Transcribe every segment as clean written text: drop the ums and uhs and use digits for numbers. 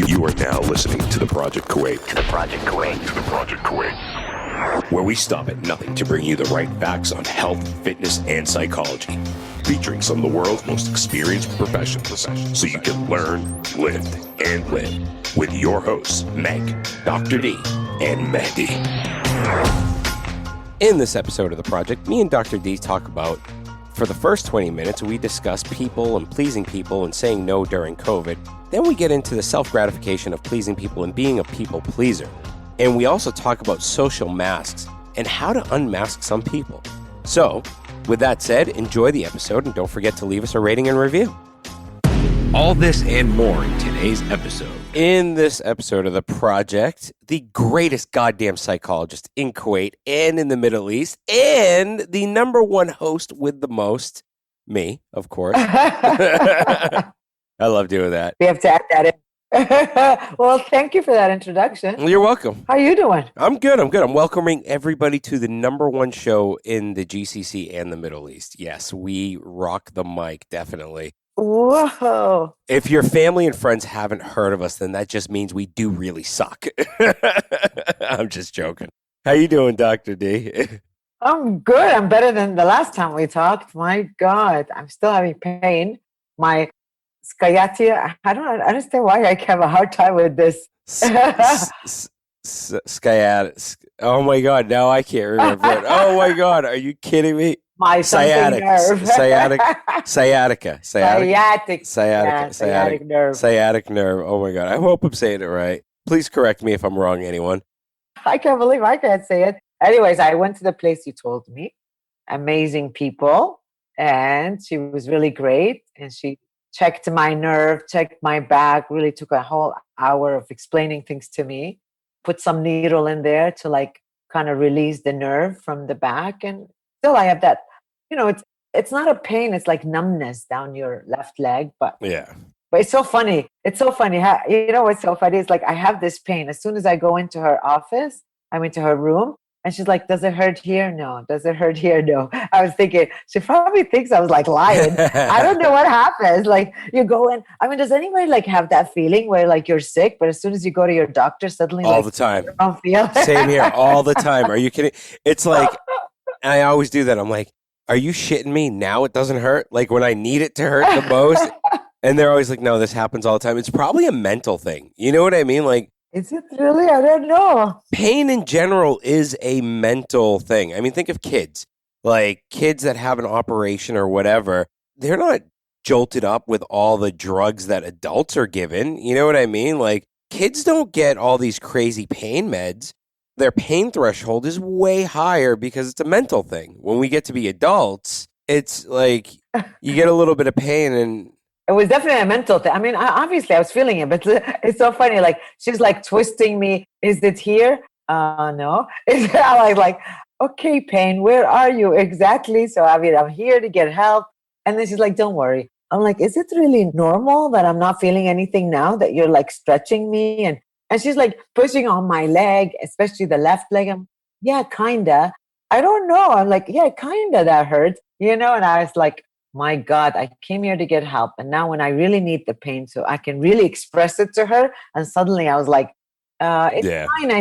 You are now listening to the Project Kuwait. Where we stop at nothing to bring you the right facts on health, fitness, and psychology. Featuring some of the world's most experienced professionals so you can learn, live, and live. With your hosts, Meg, Dr.D, and Mehdi. In this episode of The Project, me and Dr. D talk about, for the first 20 minutes, we discuss people and pleasing people and saying no during COVID. Then we get into the self-gratification of pleasing people and being a people pleaser. And we also talk about social masks and how to unmask some people. So, with that said, enjoy the episode and don't forget to leave us a rating and review. All this and more in today's episode. In this episode of The Project, the greatest goddamn psychologist in Kuwait and in the Middle East, and the number one host with the most, me, of course. I love doing that. We have to add that in. Well, thank you for that introduction. You're welcome. How are you doing? I'm good. I'm welcoming everybody to the number one show in the GCC and the Middle East. Yes, we rock the mic, definitely. Whoa. If your family and friends haven't heard of us, then that just means we do really suck. I'm just joking. How you doing, Dr. D? I'm good. I'm better than the last time we talked. My God, I'm still having pain. My sciatica, I don't understand why I have a hard time with this. Sciatica. Oh my God, now I can't remember it. Oh my God, are you kidding me? My sciatic nerve. Sciatica nerve. Sciatic nerve. Oh my God, I hope I'm saying it right. Please correct me if I'm wrong, anyone. I can't believe I can't say it. Anyways, I went to the place you told me. Amazing people. And she was really great. And she checked my nerve, checked my back, really took a whole hour of explaining things to me, put some needle in there to like kind of release the nerve from the back. And still I have that, it's not a pain. It's like numbness down your left leg. But it's so funny. It's so funny. What's so funny? It's like I have this pain. As soon as I go into her office, I'm into her room. And she's like, does it hurt here? No. Does it hurt here? No. I was thinking, she probably thinks I was like lying. I don't know what happens. Like you go in. I mean, does anybody like have that feeling where like you're sick, but as soon as you go to your doctor, suddenly all the time. You don't feel Same here, all the time. Are you kidding? It's like, I always do that. I'm like, are you shitting me? Now it doesn't hurt? Like when I need it to hurt the most? And they're always like, no, this happens all the time. It's probably a mental thing. You know what I mean? Like, is it really? I don't know. Pain in general is a mental thing. I mean, think of kids. Like kids that have an operation or whatever, they're not jolted up with all the drugs that adults are given. You know what I mean? Like kids don't get all these crazy pain meds. Their pain threshold is way higher because it's a mental thing. When we get to be adults, it's like you get a little bit of pain and it was definitely a mental thing. I mean, obviously I was feeling it, but it's so funny. Like she's like twisting me. Is it here? No. I'm like, okay, pain, where are you exactly? So I mean, I'm here to get help. And then she's like, don't worry. I'm like, is it really normal that I'm not feeling anything now that you're like stretching me? And she's like pushing on my leg, especially the left leg. Yeah, kinda. I don't know. I'm like, yeah, kinda that hurts, And I was like, my God, I came here to get help. And now when I really need the pain, so I can really express it to her. And suddenly I was like, it's kind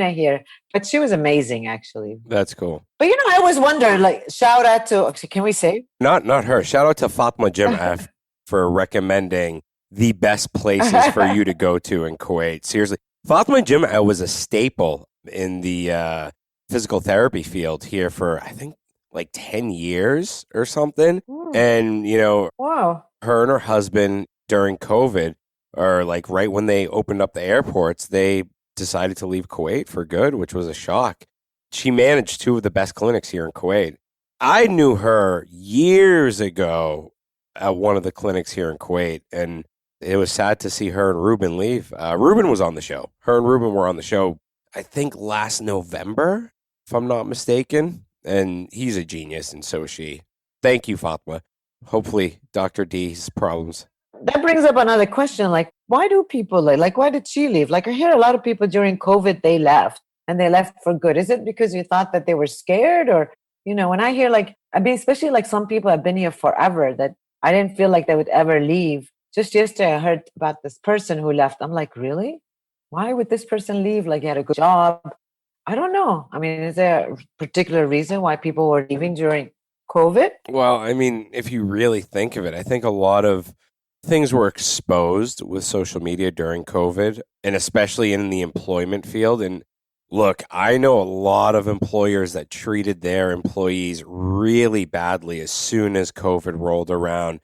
of here. But she was amazing, actually. That's cool. But, I always wonder, like, shout out to, can we say? Not her. Shout out to Fatma Jim'af for recommending the best places for you to go to in Kuwait. Seriously. Fatma Jim'af was a staple in the physical therapy field here for, I think, like 10 years or something. And, wow. Her and her husband during COVID, or like right when they opened up the airports, they decided to leave Kuwait for good, which was a shock. She managed two of the best clinics here in Kuwait. I knew her years ago at one of the clinics here in Kuwait, and it was sad to see her and Ruben leave. Ruben was on the show. Her and Ruben were on the show, I think last November, if I'm not mistaken. And he's a genius, and so is she. Thank you, Fatma. Hopefully, Dr. D's problems. That brings up another question. Like, why do people like, why did she leave? Like, I hear a lot of people during COVID, they left, and they left for good. Is it because you thought that they were scared? Or, when I hear especially like some people have been here forever, that I didn't feel like they would ever leave just yesterday I heard about this person who left. I'm like, really? Why would this person leave? Like, he had a good job. I don't know. I mean, is there a particular reason why people were leaving during COVID? Well, I mean, if you really think of it, I think a lot of things were exposed with social media during COVID, and especially in the employment field. And look, I know a lot of employers that treated their employees really badly as soon as COVID rolled around.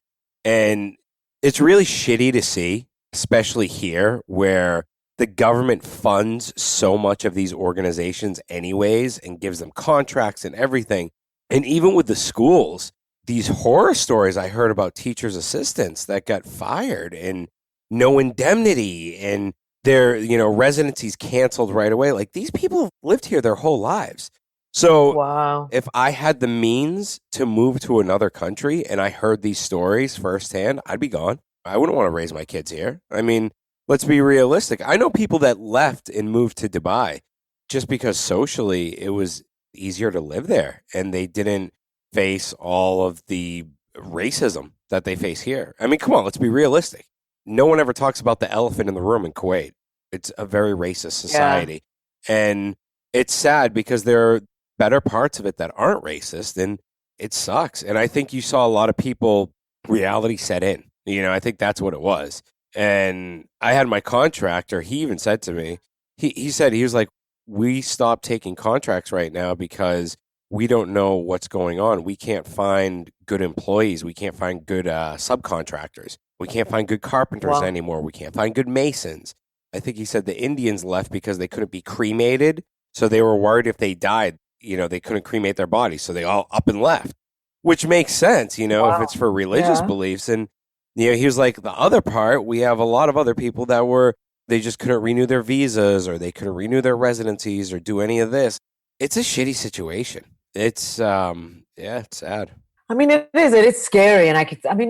And it's really shitty to see, especially here where the government funds so much of these organizations anyways and gives them contracts and everything. And even with the schools, these horror stories I heard about teachers' assistants that got fired and no indemnity and their, residencies canceled right away. Like, these people have lived here their whole lives. So Wow. if I had the means to move to another country and I heard these stories firsthand, I'd be gone. I wouldn't want to raise my kids here. I mean, let's be realistic. I know people that left and moved to Dubai just because socially it was easier to live there and they didn't face all of the racism that they face here. I mean, come on, let's be realistic. No one ever talks about the elephant in the room in Kuwait. It's a very racist society. Yeah. And it's sad because there are better parts of it that aren't racist, and it sucks. And I think you saw a lot of people, reality set in. I think that's what it was. And I had my contractor, he even said to me, he said, he was like, we stopped taking contracts right now because we don't know what's going on. We can't find good employees. We can't find good subcontractors. We can't find good carpenters anymore. We can't find good masons. I think he said the Indians left because they couldn't be cremated. So they were worried if they died, they couldn't cremate their bodies. So they all up and left, which makes sense, if it's for religious beliefs. And, he was like, the other part, we have a lot of other people that they just couldn't renew their visas or they couldn't renew their residencies or do any of this. It's a shitty situation. It's, it's sad. I mean, it is scary. And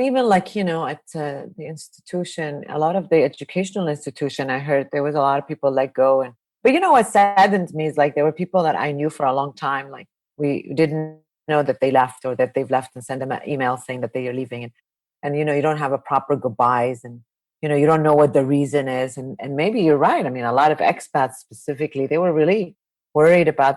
even like, at the institution, a lot of the educational institution, I heard there was a lot of people let go. But what saddened me is like, there were people that I knew for a long time. Like, we didn't know that they left or that they've left and send them an email saying that they are leaving. And you don't have a proper goodbyes and, you don't know what the reason is. And maybe you're right. I mean, a lot of expats specifically, they were really worried about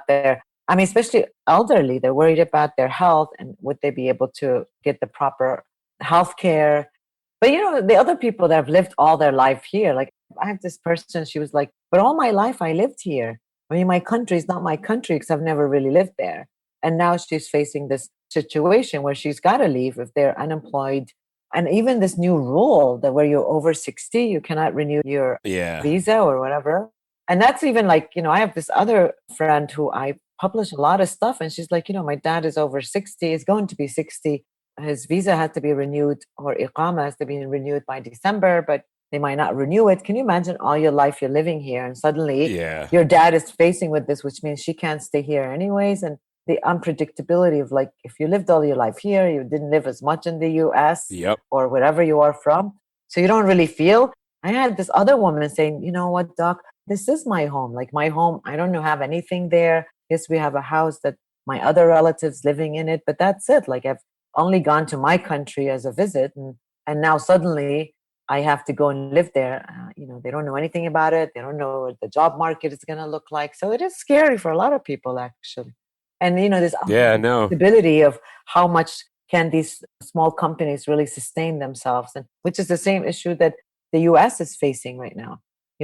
especially elderly, they're worried about their health and would they be able to get the proper health care. But, the other people that have lived all their life here, like I have this person, she was like, but all my life I lived here. I mean, my country is not my country because I've never really lived there. And now she's facing this situation where she's got to leave if they're unemployed. And even this new rule that where you're over 60, you cannot renew your visa or whatever. And that's even like, I have this other friend who I publish a lot of stuff. And she's like, my dad is over 60, is going to be 60. His visa had to be renewed or Iqama has to be renewed by December, but they might not renew it. Can you imagine all your life you're living here and suddenly your dad is facing with this, which means she can't stay here anyways. And the unpredictability of like, if you lived all your life here, you didn't live as much in the US or wherever you are from. So you don't really feel. I had this other woman saying, you know what, doc, this is my home. Like my home, I don't have anything there. Yes, we have a house that my other relatives living in it, but that's it. Like I've only gone to my country as a visit. And now suddenly I have to go and live there. They don't know anything about it. They don't know what the job market is going to look like. So it is scary for a lot of people, actually. And, this stability of how much can these small companies really sustain themselves, and which is the same issue that the US is facing right now.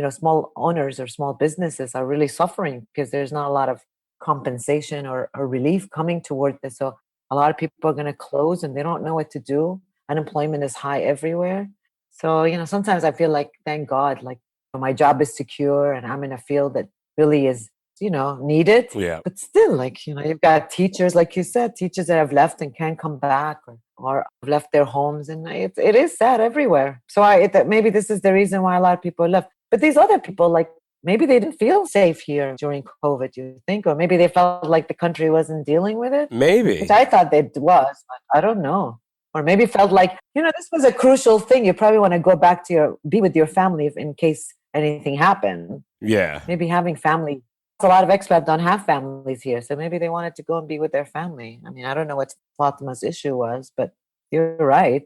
Small owners or small businesses are really suffering because there's not a lot of compensation or relief coming toward this. So a lot of people are going to close and they don't know what to do. Unemployment is high everywhere. So, sometimes I feel like, thank God, like my job is secure and I'm in a field that really is, needed. Yeah. But still, like, you've got teachers, like you said, teachers that have left and can't come back or have left their homes. And it is sad everywhere. So maybe this is the reason why a lot of people left. But these other people, like, maybe they didn't feel safe here during COVID, you think? Or maybe they felt like the country wasn't dealing with it. Maybe. Which I thought it was. But I don't know. Or maybe felt like, this was a crucial thing. You probably want to go back to be with your family in case anything happened. Yeah. Maybe having family. A lot of expats don't have families here. So maybe they wanted to go and be with their family. I mean, I don't know what Fatima's issue was, but you're right.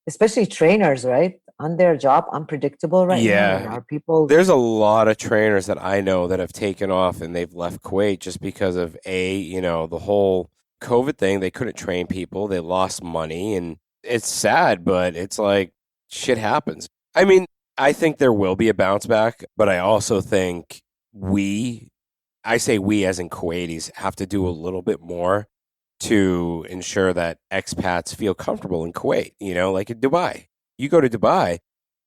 Especially trainers, right? on their job unpredictable right now? And Yeah. are people? There's a lot of trainers that I know that have taken off and they've left Kuwait just because of the whole COVID thing. They couldn't train people. They lost money, and it's sad, but it's like shit happens. I mean, I think there will be a bounce back, but I also think I say we as in Kuwaitis have to do a little bit more to ensure that expats feel comfortable in Kuwait, like in Dubai. You go to Dubai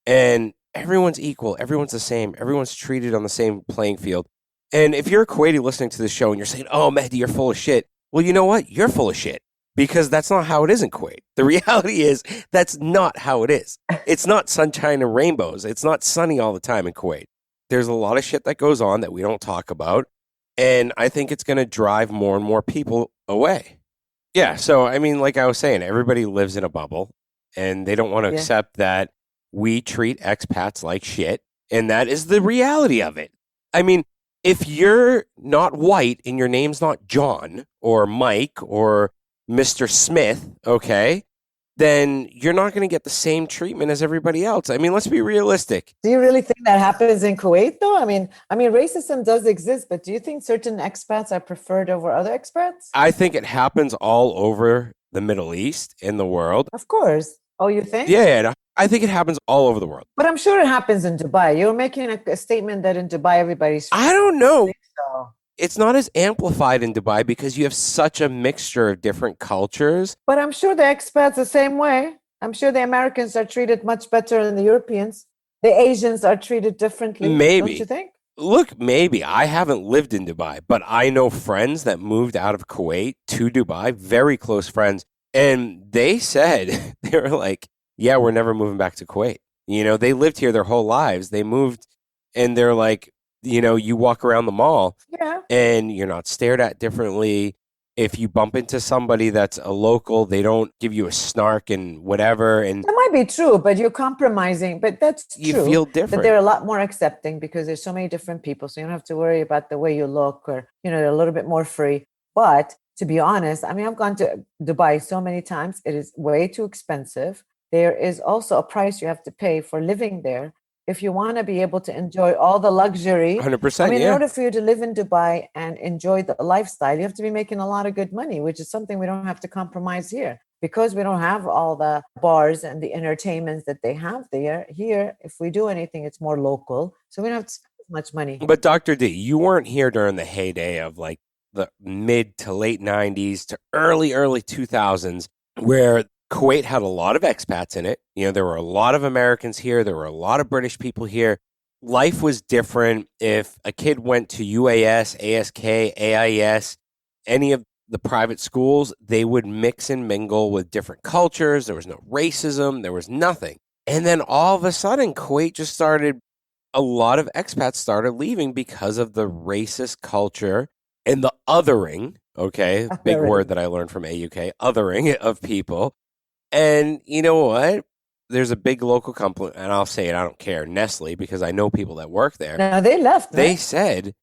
and everyone's equal, everyone's the same, everyone's treated on the same playing field. And if you're a Kuwaiti listening to this show and you're saying, "Oh, Mehdi, you're full of shit," well, you know what? You're full of shit because that's not how it is in Kuwait. The reality is that's not how it is. It's not sunshine and rainbows. It's not sunny all the time in Kuwait. There's a lot of shit that goes on that we don't talk about. And I think it's going to drive more and more people away. Yeah. So, I mean, like I was saying, everybody lives in a bubble and they don't want to accept that we treat expats like shit. And that is the reality of it. I mean, if you're not white and your name's not John or Mike or Mr. Smith, okay, then you're not going to get the same treatment as everybody else. I mean, let's be realistic. Do you really think that happens in Kuwait, though? I mean, racism does exist, but do you think certain expats are preferred over other expats? I think it happens all over the Middle East, in the world. Of course. Oh, you think? Yeah, I think it happens all over the world. But I'm sure it happens in Dubai. You're making a statement that in Dubai everybody's... I don't know. So. It's not as amplified in Dubai because you have such a mixture of different cultures. But I'm sure the expats the same way. I'm sure the Americans are treated much better than the Europeans. The Asians are treated differently. Maybe. Don't you think? Look, maybe. I haven't lived in Dubai, but I know friends that moved out of Kuwait to Dubai, very close friends. And they said, they were like, yeah, we're never moving back to Kuwait. They lived here their whole lives. They moved and they're like, you walk around the mall and you're not stared at differently. If you bump into somebody that's a local, they don't give you a snark and whatever. And that might be true, but you're compromising. But that's true. You feel different. But they're a lot more accepting because there's so many different people. So you don't have to worry about the way you look or, they're a little bit more free. But to be honest, I've gone to Dubai so many times. It is way too expensive. There is also a price you have to pay for living there. If you want to be able to enjoy all the luxury, 100%, in order for you to live in Dubai and enjoy the lifestyle, you have to be making a lot of good money, which is something we don't have to compromise here. Because we don't have all the bars and the entertainments that they have there. Here, if we do anything, it's more local. So we don't have to spend as much money. But Dr. D, you weren't here during the heyday of like the mid to late 90s to early 2000s, where Kuwait had a lot of expats in it. There were a lot of Americans here. There were a lot of British people here. Life was different. If a kid went to UAS, ASK, AIS, any of the private schools, they would mix and mingle with different cultures. There was no racism. There was nothing. And then all of a sudden, Kuwait just a lot of expats started leaving because of the racist culture and the othering, okay? Big word that I learned from AUK, othering of people. And you know what? There's a big local company, and I'll say it, I don't care, Nestle, because I know people that work there. No, they left. They said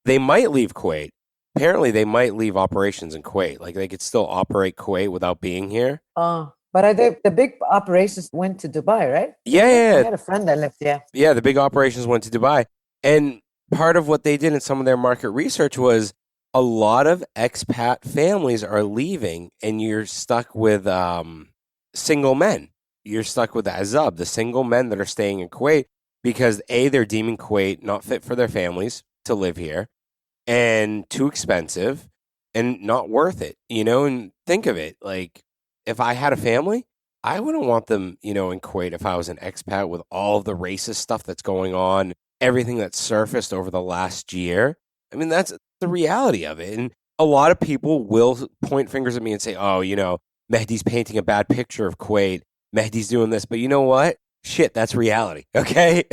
they might leave Kuwait. Apparently, they might leave operations in Kuwait. Like, they could still operate Kuwait without being here. Oh, but the big operations went to Dubai, right? Yeah. I had a friend that left, Yeah, the big operations went to Dubai. And part of what they did in some of their market research was a lot of expat families are leaving, and you're stuck with single men. You're stuck with the Azab, the single men that are staying in Kuwait, because A, they're deeming Kuwait not fit for their families to live here, and too expensive, and not worth it, and think of it, like, if I had a family, I wouldn't want them, in Kuwait if I was an expat with all the racist stuff that's going on, everything that's surfaced over the last year. I mean, that's the reality of it. And a lot of people will point fingers at me and say, oh, Mehdi's painting a bad picture of Kuwait. Mehdi's doing this. But you know what? Shit, that's reality. Okay?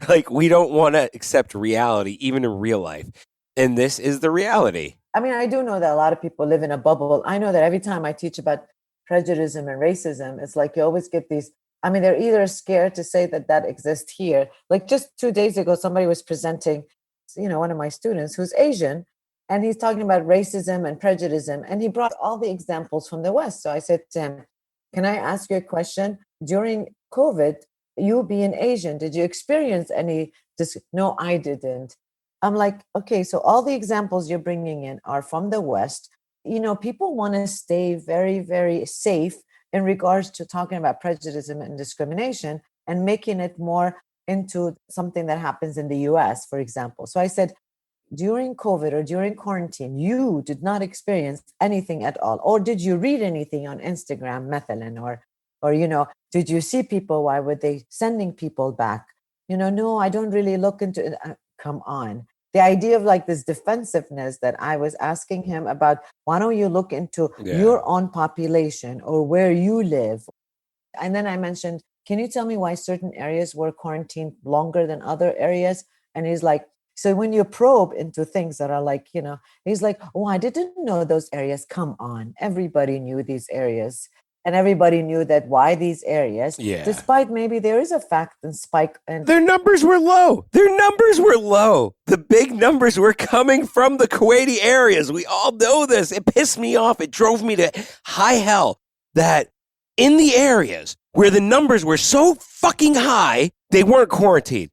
Like, we don't want to accept reality, even in real life. And this is the reality. I do know that a lot of people live in a bubble. I know that every time I teach about prejudice and racism, it's like you always get these, they're either scared to say that exists here. Like just 2 days ago, somebody was presenting, one of my students who's Asian, and he's talking about racism and prejudice, and he brought all the examples from the West. So I said to him, can I ask you a question? During COVID, you being Asian, did you experience any this? No, I didn't. I'm like, okay, so all the examples you're bringing in are from the West. People want to stay very, very safe in regards to talking about prejudice and discrimination and making it more into something that happens in the US, for example. So I said, during COVID or during quarantine, you did not experience anything at all, or did you read anything on Instagram, Methalin, or did you see people? Why were they sending people back? No, I don't really look into it. Come on. The idea of like this defensiveness that I was asking him about, why don't you look into your own population or where you live? And then I mentioned, can you tell me why certain areas were quarantined longer than other areas? And he's like, so when you probe into things that are like, he's like, oh, I didn't know those areas. Come on. Everybody knew these areas. And everybody knew that why these areas, despite maybe there is a fact and spike. And their numbers were low. The big numbers were coming from the Kuwaiti areas. We all know this. It pissed me off. It drove me to high hell that in the areas where the numbers were so fucking high, they weren't quarantined.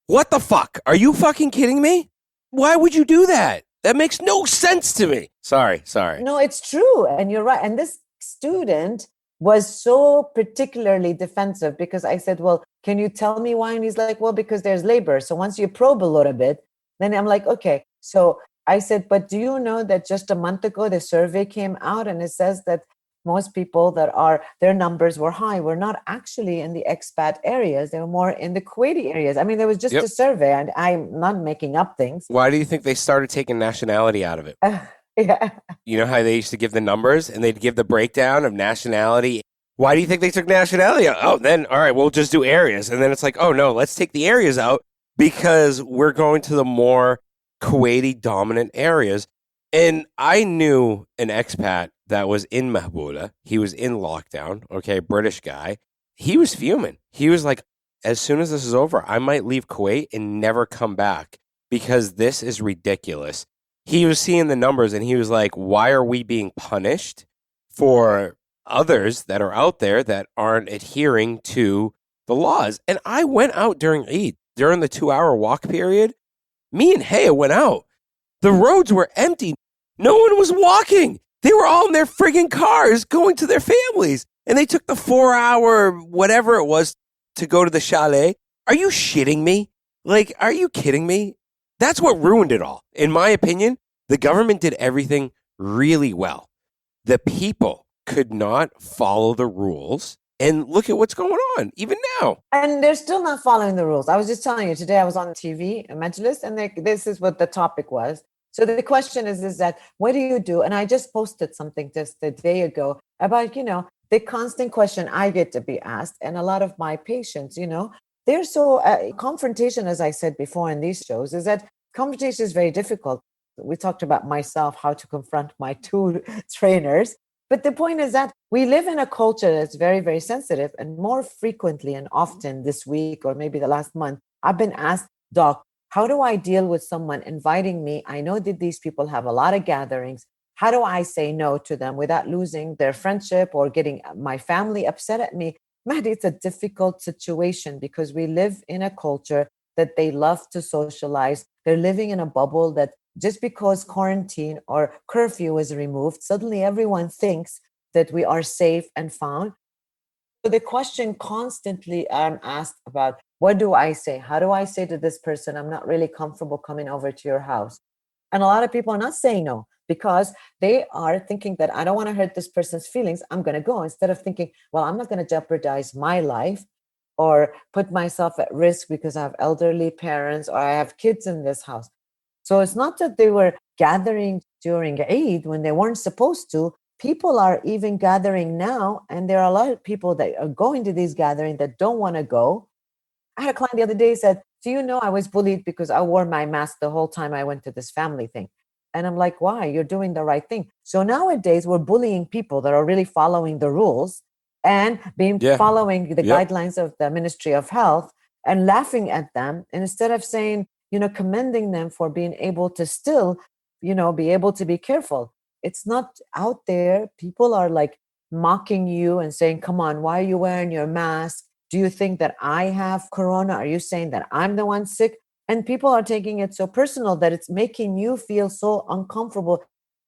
What the fuck? Are you fucking kidding me? Why would you do that? That makes no sense to me. Sorry. No, it's true. And you're right. And this student was so particularly defensive because I said, well, can you tell me why? And he's like, well, because there's labor. So once you probe a little bit, then I'm like, okay. So I said, but do you know that just a month ago, the survey came out and it says that most people their numbers were high were not actually in the expat areas. They were more in the Kuwaiti areas. I mean, there was just a survey and I'm not making up things. Why do you think they started taking nationality out of it? Yeah. You know how they used to give the numbers and they'd give the breakdown of nationality? Why do you think they took nationality out? Oh, then, all right, we'll just do areas. And then it's like, oh, no, let's take the areas out because we're going to the more Kuwaiti dominant areas. And I knew an expat that was in Mahbula. He was in lockdown, okay, British guy. He was fuming. He was like, as soon as this is over, I might leave Kuwait and never come back because this is ridiculous. He was seeing the numbers and he was like, why are we being punished for others that are out there that aren't adhering to the laws? And I went out during Eid, during the 2-hour walk period. Me and Haya went out. The roads were empty. No one was walking. They were all in their friggin' cars going to their families. And they took the 4-hour, whatever it was, to go to the chalet. Are you shitting me? Like, are you kidding me? That's what ruined it all. In my opinion, the government did everything really well. The people could not follow the rules. And look at what's going on, even now. And they're still not following the rules. I was just telling you, today I was on TV, a Majlis, and this is what the topic was. So the question is that, what do you do? And I just posted something just a day ago about, the constant question I get to be asked. And a lot of my patients, they're so confrontation, as I said before in these shows, is that confrontation is very difficult. We talked about myself, how to confront my 2 trainers. But the point is that we live in a culture that's very, very sensitive. And more frequently and often this week, or maybe the last month, I've been asked, Doc, how do I deal with someone inviting me? I know that these people have a lot of gatherings. How do I say no to them without losing their friendship or getting my family upset at me? Mahdi, it's a difficult situation because we live in a culture that they love to socialize. They're living in a bubble that just because quarantine or curfew is removed, suddenly everyone thinks that we are safe and found. So the question constantly I'm asked about, what do I say? How do I say to this person, I'm not really comfortable coming over to your house? And a lot of people are not saying no because they are thinking that I don't want to hurt this person's feelings. I'm going to go, instead of thinking, well, I'm not going to jeopardize my life or put myself at risk because I have elderly parents or I have kids in this house. So it's not that they were gathering during Eid when they weren't supposed to. People are even gathering now, and there are a lot of people that are going to these gatherings that don't want to go. I had a client the other day said, do you know I was bullied because I wore my mask the whole time I went to this family thing? And I'm like, why? You're doing the right thing. So nowadays we're bullying people that are really following the rules and following the guidelines of the Ministry of Health and laughing at them. And instead of saying, commending them for being able to still, be able to be careful. It's not out there. People are like mocking you and saying, come on, why are you wearing your mask? Do you think that I have corona? Are you saying that I'm the one sick? And people are taking it so personal that it's making you feel so uncomfortable.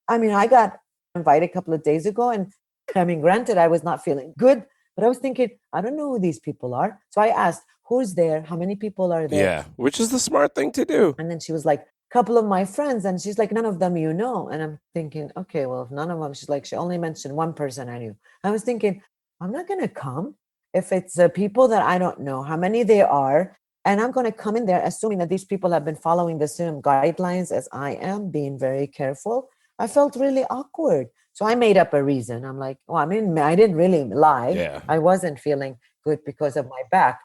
I mean, I got invited a couple of days ago, and I mean, granted, I was not feeling good, but I was thinking, I don't know who these people are. So I asked, who's there? How many people are there? Yeah, which is the smart thing to do. And then she was like, a couple of my friends. And she's like, none of them you know. And I'm thinking, okay, well, if none of them, she's like, she only mentioned one person I knew. I was thinking, I'm not going to come if it's people that I don't know how many they are. And I'm going to come in there assuming that these people have been following the same guidelines as I am, being very careful. I felt really awkward. So I made up a reason. I'm like, well, I mean, I didn't really lie. Yeah. I wasn't feeling good because of my back.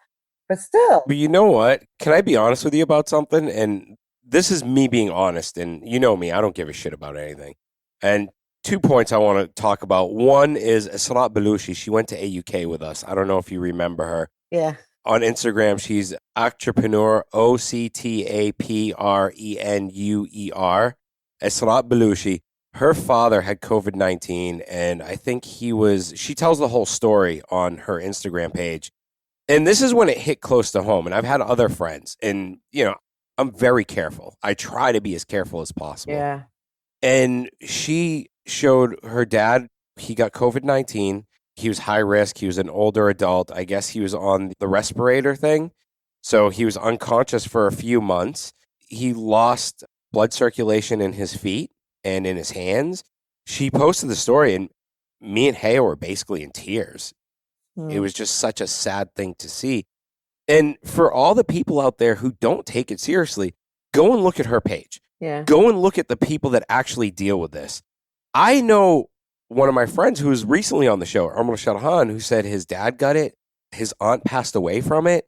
But still. But you know what? Can I be honest with you about something? And this is me being honest. And you know me, I don't give a shit about anything. And 2 points I want to talk about. One is Sarat Belushi. She went to AUK with us. I don't know if you remember her. Yeah. On Instagram, she's Octrepreneur, Octrepreneur. Sarat Belushi. Her father had COVID-19, and I think she tells the whole story on her Instagram page. And this is when it hit close to home. And I've had other friends, and, you know, I'm very careful. I try to be as careful as possible. Yeah. And she showed her dad, he got COVID-19. He was high risk. He was an older adult. I guess he was on the respirator thing. So he was unconscious for a few months. He lost blood circulation in his feet and in his hands. She posted the story, and me and Haya were basically in tears. It was just such a sad thing to see. And for all the people out there who don't take it seriously, go and look at her page. Yeah. Go and look at the people that actually deal with this. I know one of my friends who was recently on the show, Armel Shadhan, who said his dad got it. His aunt passed away from it.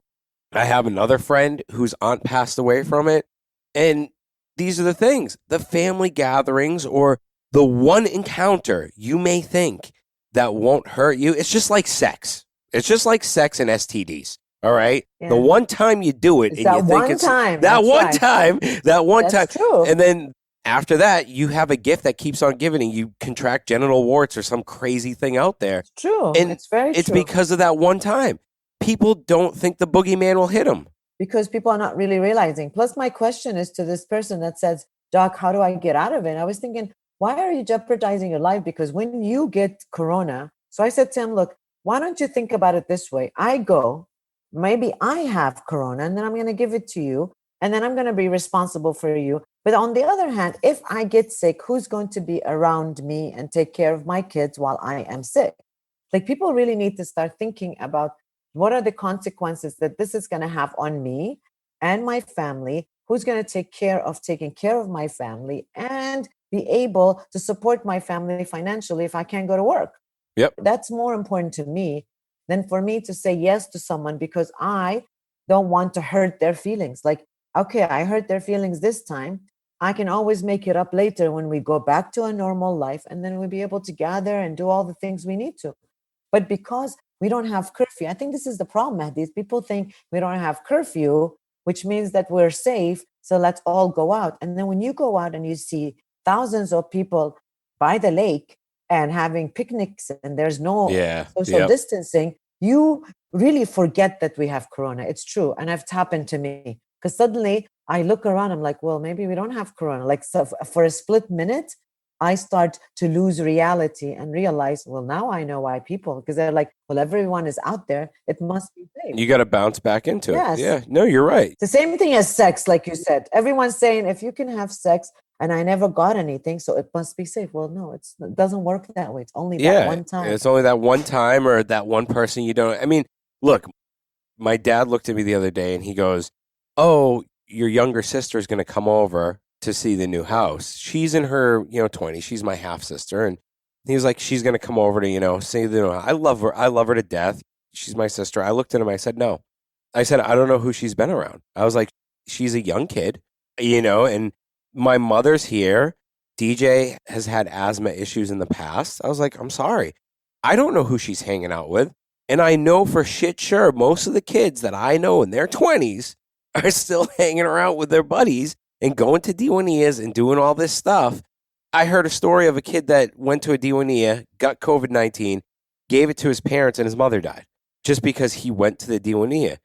I have another friend whose aunt passed away from it. And these are the things, the family gatherings or the one encounter you may think that won't hurt you. It's just like sex. It's just like sex and STDs. All right. Yeah. The one time you do it, It's and you that think one it's time. that That's one right. time, that one That's time. true. And then after that, you have a gift that keeps on giving, and you contract genital warts or some crazy thing out there. It's true. And it's very It's true. because of that one time. People don't think the boogeyman will hit them. Because people are not really realizing. Plus, my question is to this person that says, Doc, how do I get out of it? And I was thinking, why are you jeopardizing your life? Because when you get corona, so I said to him, look, why don't you think about it this way? I go, maybe I have corona, and then I'm going to give it to you, and then I'm going to be responsible for you. But on the other hand, if I get sick, who's going to be around me and take care of my kids while I am sick? Like, people really need to start thinking about what are the consequences that this is going to have on me and my family? Who's going to take care of taking care of my family and be able to support my family financially if I can't go to work? Yep. That's more important to me than for me to say yes to someone because I don't want to hurt their feelings. Like, okay, I hurt their feelings this time. I can always make it up later when we go back to a normal life, and then we'll be able to gather and do all the things we need to. But because we don't have curfew, I think this is the problem, Mahdi. People think we don't have curfew, which means that we're safe, so let's all go out. And then when you go out and you see thousands of people by the lake and having picnics and there's no social distancing, you really forget that we have corona. It's true. And it's happened to me because suddenly I look around, I'm like, well, maybe we don't have corona. Like, so for a split minute, I start to lose reality and realize, well, now I know why people, because they're like, well, everyone is out there. It must be safe. You got to bounce back into Yes. it. Yeah. No, you're right. It's the same thing as sex, like you said. Everyone's saying, if you can have sex and I never got anything, so it must be safe. Well, no, it doesn't work that way. It's only that one time. It's only that one time or that one person you don't. I mean, look, my dad looked at me the other day and he goes, oh, your younger sister is going to come over to see the new house. She's in her, 20s. She's my half sister. And he was like, she's going to come over to, see the new house. I love her. I love her to death. She's my sister. I looked at him. I said, no. I said, I don't know who she's been around. I was like, she's a young kid, and my mother's here. DJ has had asthma issues in the past. I was like, I'm sorry. I don't know who she's hanging out with. And I know for shit sure most of the kids that I know in their 20s are still hanging around with their buddies and going to Diwaniyas and doing all this stuff. I heard a story of a kid that went to a Diwaniya, got COVID-19, gave it to his parents, and his mother died. just because he went to the Diwania.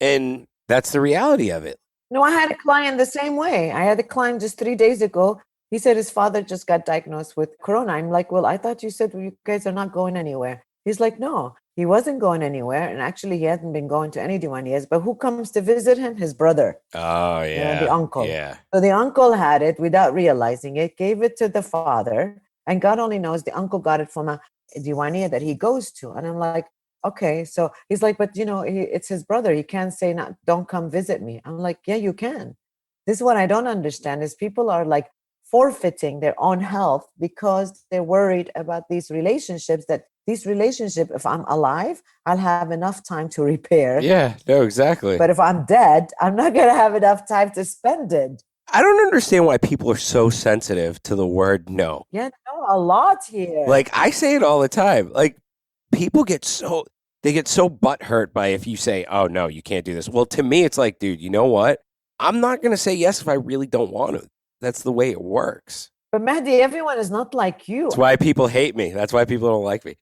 And that's the reality of it. No, I had a client the same way. I had a client just 3 days ago. He said his father just got diagnosed with corona. I'm like, well, I thought you said you guys are not going anywhere. He's like, no, he wasn't going anywhere. And actually, he hasn't been going to any Diwanias. But who comes to visit him? His brother. Oh, yeah. The uncle. Yeah. So the uncle had it without realizing it, gave it to the father. And God only knows the uncle got it from a Diwania that he goes to. And I'm like, okay. So he's like, but it's his brother. He can't say, not, don't come visit me. I'm like, yeah, you can. This is what I don't understand is people are like forfeiting their own health because they're worried about these relationships if I'm alive, I'll have enough time to repair. Yeah, no, exactly. But if I'm dead, I'm not going to have enough time to spend it. I don't understand why people are so sensitive to the word no. Yeah, no, a lot here. Like, I say it all the time. Like, people get so butthurt by if you say, oh, no, you can't do this. Well, to me, it's like, dude, you know what? I'm not going to say yes if I really don't want to. That's the way it works. But Mehdi, everyone is not like you. That's why people hate me. That's why people don't like me.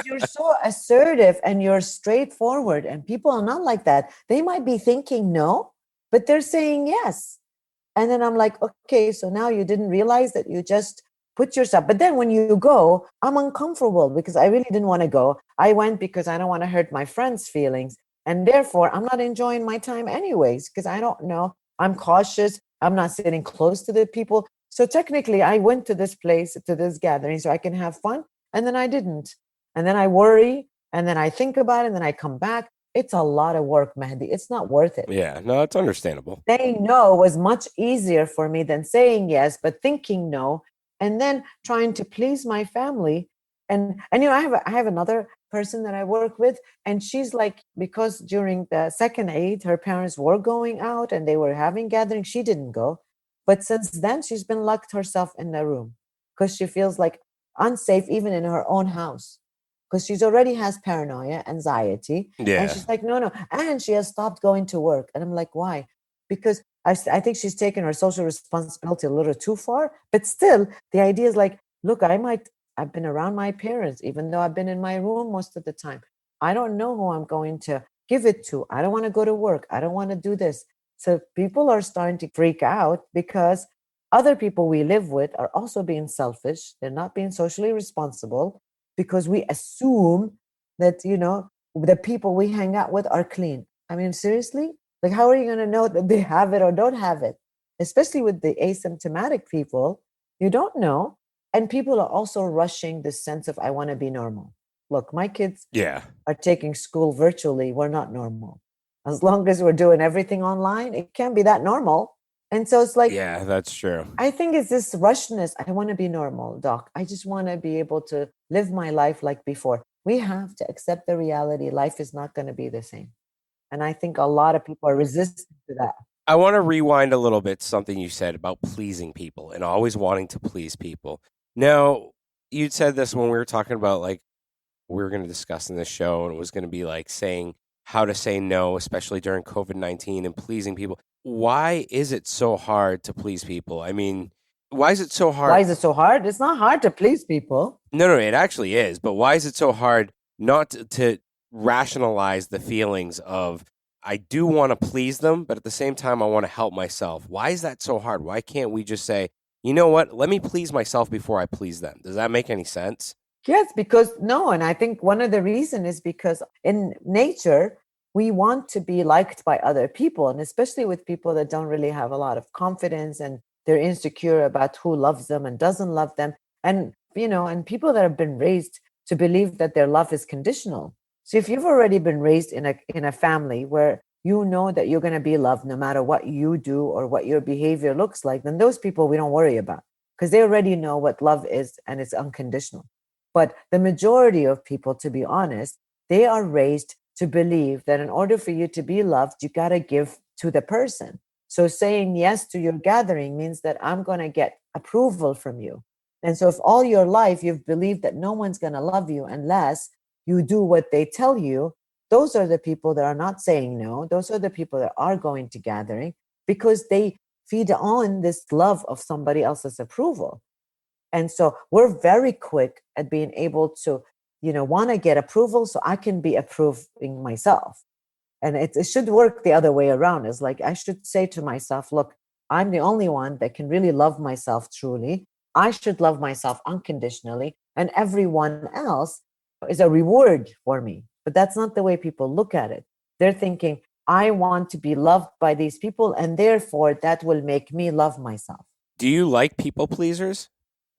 You're so assertive and you're straightforward, and people are not like that. They might be thinking no, but they're saying yes. And then I'm like, okay, so now you didn't realize that you just put yourself. But then when you go, I'm uncomfortable because I really didn't want to go. I went because I don't want to hurt my friends' feelings. And therefore, I'm not enjoying my time anyways because I don't know. I'm cautious. I'm not sitting close to the people. So technically, I went to this place, to this gathering, so I can have fun. And then I didn't. And then I worry. And then I think about it. And then I come back. It's a lot of work, Mehdi. It's not worth it. Yeah, no, it's understandable. Saying no was much easier for me than saying yes, but thinking no, and then trying to please my family. And I have another person that I work with, and she's like, because during the second Eid, her parents were going out and they were having gatherings. She didn't go. But since then, she's been locked herself in the room because she feels like unsafe even in her own house because she's already has paranoia, anxiety. Yeah. And she's like, no. And she has stopped going to work. And I'm like, why? Because I think she's taken her social responsibility a little too far. But still, the idea is like, look, I've been around my parents, even though I've been in my room most of the time. I don't know who I'm going to give it to. I don't want to go to work. I don't want to do this. So people are starting to freak out because other people we live with are also being selfish. They're not being socially responsible because we assume that, the people we hang out with are clean. I mean, seriously? Like, how are you going to know that they have it or don't have it? Especially with the asymptomatic people, you don't know. And people are also rushing this sense of, I want to be normal. Look, my kids are taking school virtually. We're not normal. As long as we're doing everything online, it can't be that normal. And so it's like, yeah, that's true. I think it's this rushness. I want to be normal, doc. I just want to be able to live my life like before. We have to accept the reality. Life is not going to be the same. And I think a lot of people are resistant to that. I want to rewind a little bit to something you said about pleasing people and always wanting to please people. Now, you'd said this when we were talking about, like, we were going to discuss in this show, and it was going to be like saying how to say no, especially during COVID-19 and pleasing people. Why is it so hard to please people? I mean, why is it so hard? Why is it so hard? It's not hard to please people. No, it actually is. But why is it so hard not to rationalize the feelings of, I do want to please them, but at the same time, I want to help myself? Why is that so hard? Why can't we just say, you know what, let me please myself before I please them? Does that make any sense? Yes, because no. And I think one of the reasons is because in nature, we want to be liked by other people. And especially with people that don't really have a lot of confidence and they're insecure about who loves them and doesn't love them. And, and people that have been raised to believe that their love is conditional. So if you've already been raised in a family where you know that you're going to be loved no matter what you do or what your behavior looks like, then those people we don't worry about because they already know what love is and it's unconditional. But the majority of people, to be honest, they are raised to believe that in order for you to be loved, you got to give to the person. So saying yes to your gathering means that I'm going to get approval from you. And so if all your life you've believed that no one's going to love you unless you do what they tell you, those are the people that are not saying no. Those are the people that are going to gathering because they feed on this love of somebody else's approval. And so we're very quick at being able to, want to get approval so I can be approving myself. And it should work the other way around. It's like I should say to myself, look, I'm the only one that can really love myself truly. I should love myself unconditionally, and everyone else is a reward for me. But that's not the way people look at it. They're thinking, I want to be loved by these people, and therefore that will make me love myself. Do you like people pleasers?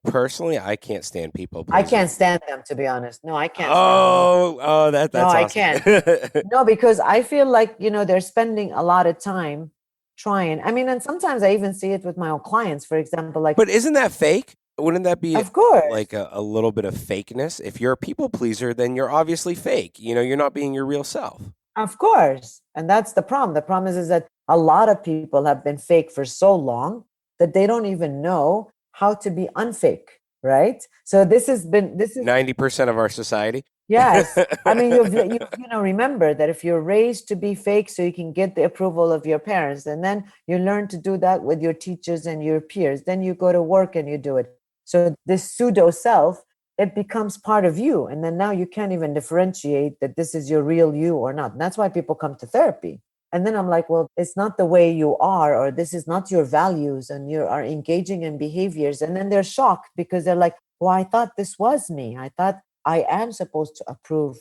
Personally, I can't stand people I pleasers. can't stand them, to be honest. No, I can't stand that's them. No, I awesome. can't. No, because I feel like, they're spending a lot of time trying. I mean, and sometimes I even see it with my own clients, for example, like, But isn't that fake? Wouldn't that be of course, like a little bit of fakeness? If you're a people pleaser, then you're obviously fake. You're not being your real self. of course. And that's the problem. The problem is that a lot of people have been fake for so long that they don't even know how to be unfake, right? So this is 90% of our society. yes. I mean, you remember that if you're raised to be fake so you can get the approval of your parents, and then you learn to do that with your teachers and your peers, then you go to work and you do it. So this pseudo self, it becomes part of you. And then now you can't even differentiate that this is your real you or not. And that's why people come to therapy. And then I'm like, well, it's not the way you are, or this is not your values, and you are engaging in behaviors. And then they're shocked because they're like, well, I thought this was me. I thought I am supposed to approve,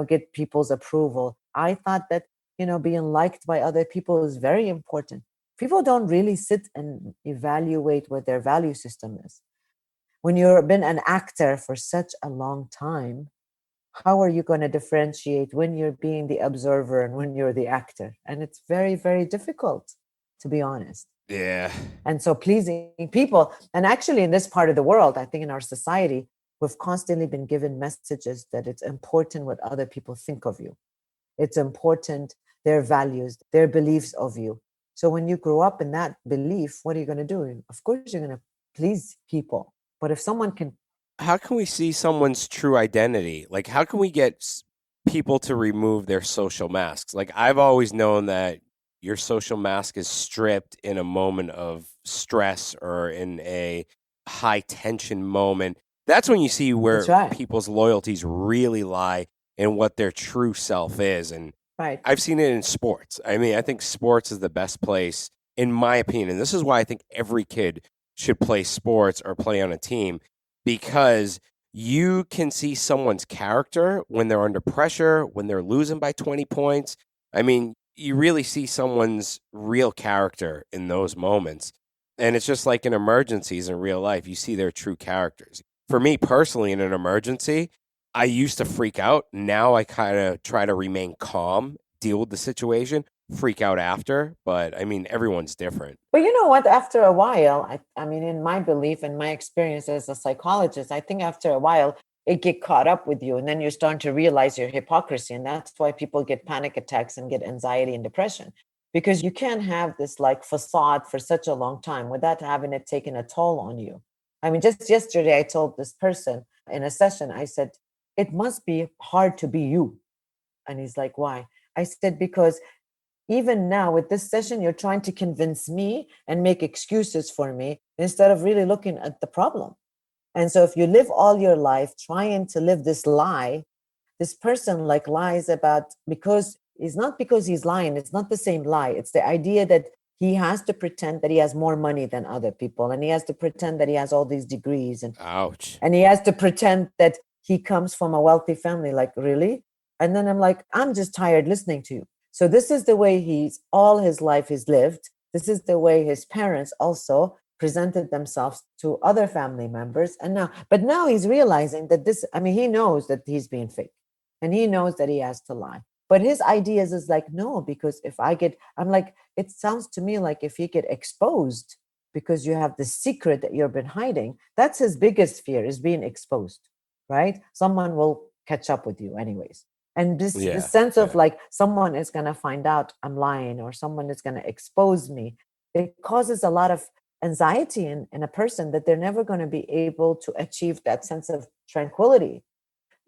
get people's approval. I thought that, being liked by other people is very important. People don't really sit and evaluate what their value system is. When you've been an actor for such a long time, how are you going to differentiate when you're being the observer and when you're the actor? And it's very, very difficult, to be honest. Yeah. And so pleasing people, and actually in this part of the world, I think in our society, we've constantly been given messages that it's important what other people think of you. It's important, their values, their beliefs of you. So when you grow up in that belief, what are you going to do? Of course, you're going to please people. But if someone can... How can we see someone's true identity? Like, how can we get people to remove their social masks? Like, I've always known that your social mask is stripped in a moment of stress or in a high tension moment. That's when you see where people's loyalties really lie and what their true self is. And I've seen it in sports. I mean, I think sports is the best place, in my opinion. And this is why I think every kid should play sports or play on a team, because you can see someone's character when they're under pressure, when they're losing by 20 points. I mean, you really see someone's real character in those moments. And it's just like in emergencies in real life, you see their true characters. For me personally, in an emergency, I used to freak out. Now I kind of try to remain calm, deal with the situation, freak out after. But I mean, everyone's different. But you know what? After a while, I mean, in my belief and my experience as a psychologist, I think after a while, it get caught up with you. And then you're starting to realize your hypocrisy. And that's why people get panic attacks and get anxiety and depression. Because you can't have this like facade for such a long time without having it taken a toll on you. I mean, just yesterday, I told this person in a session, I said, it must be hard to be you. And he's like, why? I said, because even now with this session, you're trying to convince me and make excuses for me instead of really looking at the problem. And so if you live all your life trying to live this lie, this person like lies about, because it's not because he's lying. It's not the same lie. It's the idea that he has to pretend that he has more money than other people. And he has to pretend that he has all these degrees. And ouch. And he has to pretend that he comes from a wealthy family. Like, really? And then I'm like, I'm just tired listening to you. So this is the way he's all his life he's lived. This is the way his parents also presented themselves to other family members. But now he's realizing that he knows that he's being fake and he knows that he has to lie. But his ideas is like, no, because I'm like, it sounds to me like if you get exposed because you have the secret that you've been hiding, that's his biggest fear, is being exposed, right? Someone will catch up with you anyways. And this sense of like someone is going to find out I'm lying or someone is going to expose me, it causes a lot of anxiety in a person that they're never going to be able to achieve that sense of tranquility.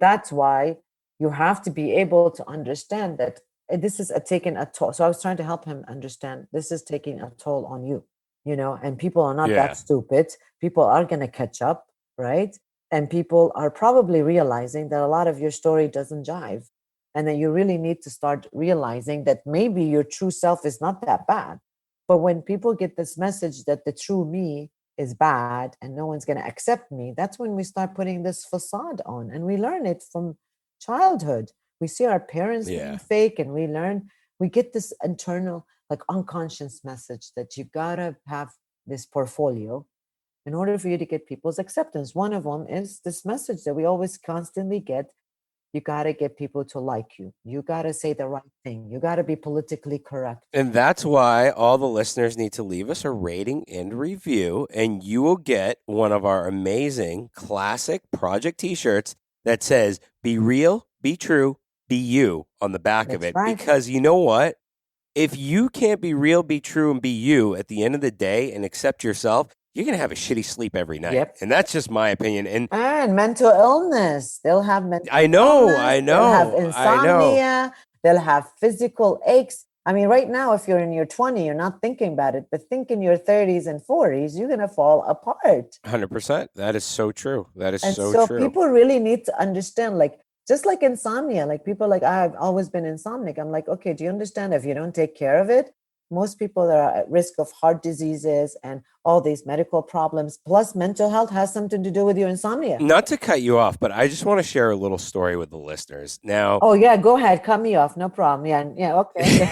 That's why you have to be able to understand that this is taking a toll. So I was trying to help him understand this is taking a toll on you, and people are not that stupid. People are going to catch up, right? And people are probably realizing that a lot of your story doesn't jive. And that you really need to start realizing that maybe your true self is not that bad. But when people get this message that the true me is bad and no one's going to accept me, that's when we start putting this facade on. And we learn it from childhood. We see our parents being fake, and we get this internal, like unconscious message that you got to have this portfolio in order for you to get people's acceptance. One of them is this message that we always constantly get. You got to get people to like you. You got to say the right thing. You got to be politically correct. And that's why all the listeners need to leave us a rating and review, and you will get one of our amazing classic project t-shirts that says, "Be real, be true, be you" on the back of it. Right. Because you know what? If you can't be real, be true, and be you at the end of the day and accept yourself, you're going to have a shitty sleep every night. Yep. And that's just my opinion. And mental illness. They'll have mental I know, illness. I know, They'll have I know. insomnia. They'll have physical aches. I mean, right now, if you're in your 20s, you're not thinking about it. But think in your 30s and 40s, you're going to fall apart. 100%. That is so true. That is And so true. People really need to understand, like, just like insomnia, like people like, I've always been insomniac. I'm like, okay, do you understand if you don't take care of it, most people that are at risk of heart diseases and all these medical problems, plus mental health has something to do with your insomnia. Not to cut you off, but I just want to share a little story with the listeners. Now, oh yeah, go ahead, cut me off, no problem. Yeah, okay.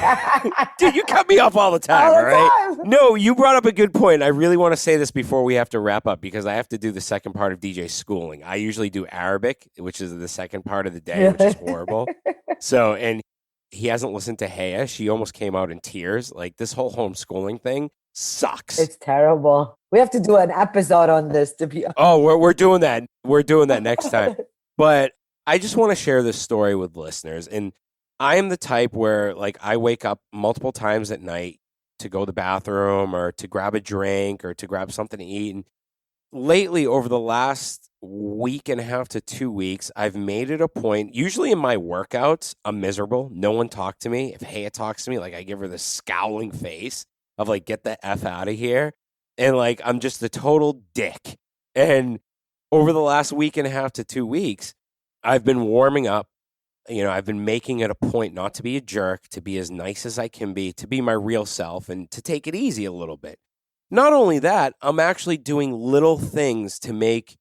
Dude, you cut me off all the time, all right? No, you brought up a good point. I really want to say this before we have to wrap up, because I have to do the second part of DJ schooling. I usually do Arabic, which is the second part of the day, which is horrible. So, and he hasn't listened to Haya. She almost came out in tears. Like, this whole homeschooling thing sucks. It's terrible. We have to do an episode on this, to be honest. Oh, we're doing that. We're doing that next time. But I just want to share this story with listeners. And I am the type where, like, I wake up multiple times at night to go to the bathroom or to grab a drink or to grab something to eat. And lately, over the last week and a half to 2 weeks, I've made it a point, usually in my workouts, I'm miserable. No one talked to me. If Haya talks to me, like, I give her this scowling face of like, get the F out of here. And like, I'm just a total dick. And over the last week and a half to 2 weeks, I've been warming up. You know, I've been making it a point not to be a jerk, to be as nice as I can be, to be my real self, and to take it easy a little bit. Not only that, I'm actually doing little things to make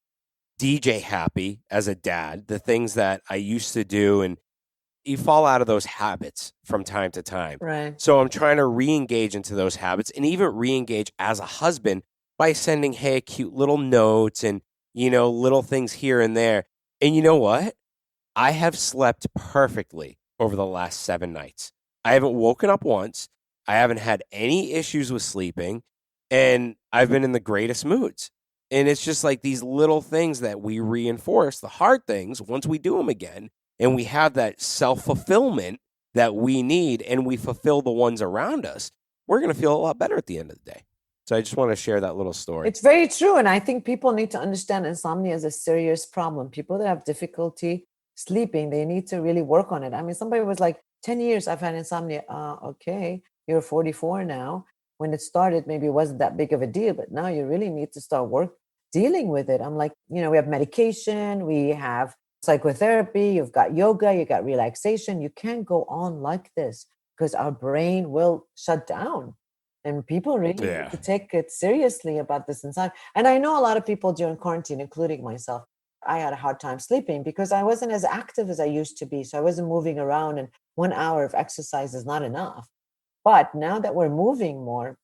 DJ happy as a dad, the things that I used to do, and you fall out of those habits from time to time. Right. So I'm trying to re-engage into those habits, and even re-engage as a husband by sending Hey cute little notes and, you know, little things here and there. And you know what? I have slept perfectly over the last 7 nights. I haven't woken up once. I haven't had any issues with sleeping, and I've been in the greatest moods. And it's just like these little things that we reinforce, the hard things, once we do them again, and we have that self-fulfillment that we need, and we fulfill the ones around us, we're going to feel a lot better at the end of the day. So I just want to share that little story. It's very true. And I think people need to understand insomnia is a serious problem. People that have difficulty sleeping, they need to really work on it. I mean, somebody was like, 10 years I've had insomnia. Okay, you're 44 now. When it started, maybe it wasn't that big of a deal, but now you really need to start dealing with it. I'm like, you know, we have medication, we have psychotherapy, you've got yoga, you got relaxation. You can't go on like this because our brain will shut down. And people really need to take it seriously about this inside. And I know a lot of people during quarantine, including myself, I had a hard time sleeping because I wasn't as active as I used to be. So I wasn't moving around, and 1 hour of exercise is not enough. But now that we're moving more,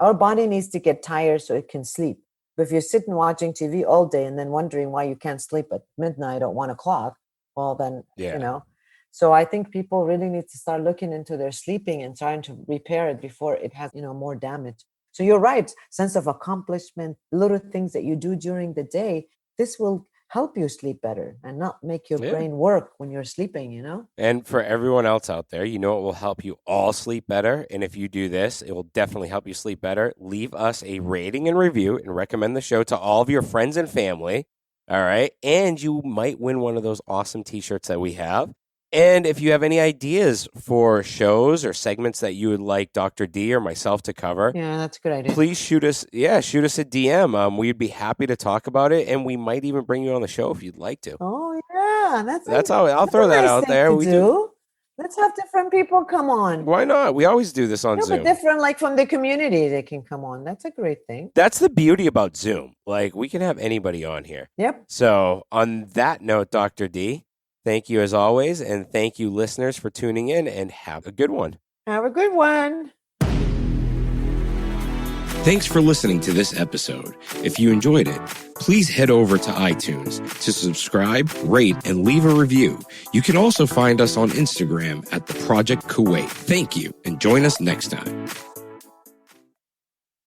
our body needs to get tired so it can sleep. But if you're sitting watching TV all day and then wondering why you can't sleep at midnight or 1 o'clock, well, then, you know. So I think people really need to start looking into their sleeping and trying to repair it before it has, you know, more damage. So you're right. Sense of accomplishment, little things that you do during the day, this will help you sleep better and not make your brain work when you're sleeping, you know? And for everyone else out there, you know, it will help you all sleep better. And if you do this, it will definitely help you sleep better. Leave us a rating and review and recommend the show to all of your friends and family. All right. And you might win one of those awesome t-shirts that we have. And if you have any ideas for shows or segments that you would like Dr. D or myself to cover, Yeah, that's a good idea. please shoot us a DM. We'd be happy to talk about it, and we might even bring you on the show if you'd like to. Oh yeah, That's how I'll throw that out there. We do. Let's have different people come on. Why not? We always do this on No, Zoom. but different, like from the community, they can come on. That's a great thing. That's the beauty about Zoom. Like, we can have anybody on here. Yep. So on that note, Dr. D, thank you as always, and thank you listeners for tuning in, and have a good one. Have a good one. Thanks for listening to this episode. If you enjoyed it, please head over to iTunes to subscribe, rate, and leave a review. You can also find us on Instagram at The Project Kuwait. Thank you, and join us next time.